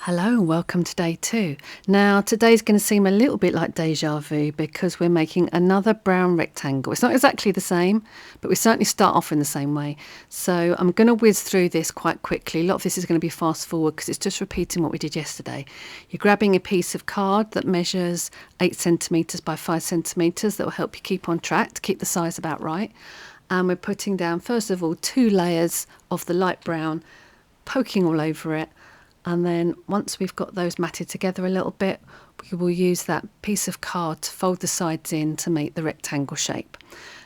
Hello and welcome to day 2. Now today's going to seem a little bit like deja vu because we're making another brown rectangle. It's not exactly the same, but we certainly start off in the same way. So I'm going to whiz through this quite quickly. A lot of this is going to be fast forward because it's just repeating what we did yesterday. You're grabbing a piece of card that measures 8 centimetres by 5 centimetres that will help you keep on track to keep the size about right. And we're putting down first of all 2 layers of the light brown, poking all over it. And then once we've got those matted together a little bit, we will use that piece of card to fold the sides in to make the rectangle shape.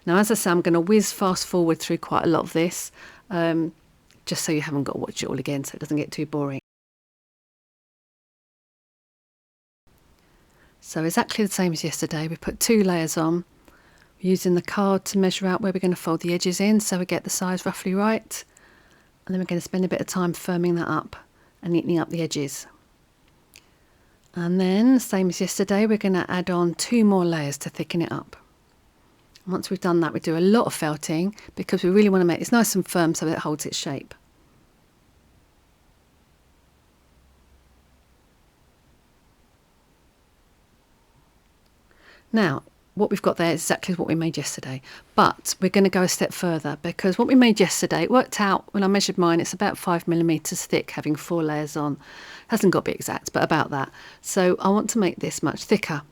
Now, as I say, I'm going to whiz fast forward through quite a lot of this, just so you haven't got to watch it all again so it doesn't get too boring. So exactly the same as yesterday, we put 2 layers on, using the card to measure out where we're going to fold the edges in so we get the size roughly right. And then we're going to spend a bit of time firming that up and neatening up the edges. And then, same as yesterday, we're going to add on 2 more layers to thicken it up. And once we've done that, we do a lot of felting because we really want to make this nice and firm so that it holds its shape. Now, what we've got there is exactly what we made yesterday, but we're going to go a step further because what we made yesterday, it worked out, when I measured mine, it's about 5mm thick, having 4 layers on. Hasn't got to be exact, but about that. So I want to make this much thicker.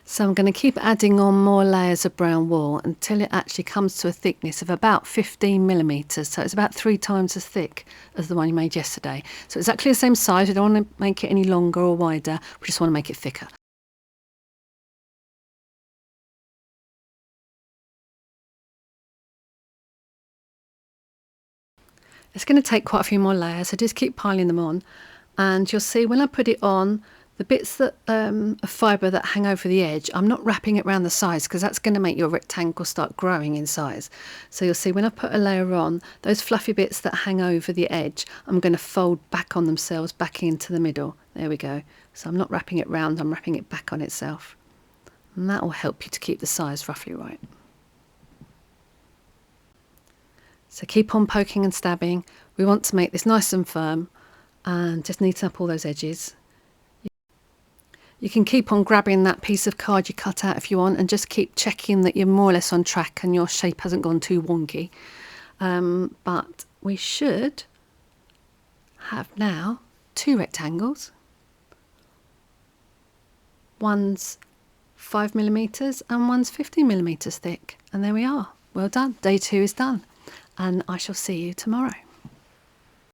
So I'm going to keep adding on more layers of brown wool until it actually comes to a thickness of about 15mm. So it's about 3 times as thick as the one you made yesterday. So exactly the same size. We don't want to make it any longer or wider. We just want to make it thicker. It's going to take quite a few more layers, so just keep piling them on, and you'll see when I put it on, the bits that of fibre that hang over the edge, I'm not wrapping it around the sides because that's going to make your rectangle start growing in size. So you'll see when I put a layer on, those fluffy bits that hang over the edge, I'm going to fold back on themselves, back into the middle. There we go. So I'm not wrapping it round, I'm wrapping it back on itself. And that will help you to keep the size roughly right. So keep on poking and stabbing. We want to make this nice and firm and just neaten up all those edges. You can keep on grabbing that piece of card you cut out if you want and just keep checking that you're more or less on track and your shape hasn't gone too wonky. But we should have now 2 rectangles. One's 5mm and one's 15mm thick. And there we are. Well done. Day 2 is done. And I shall see you tomorrow.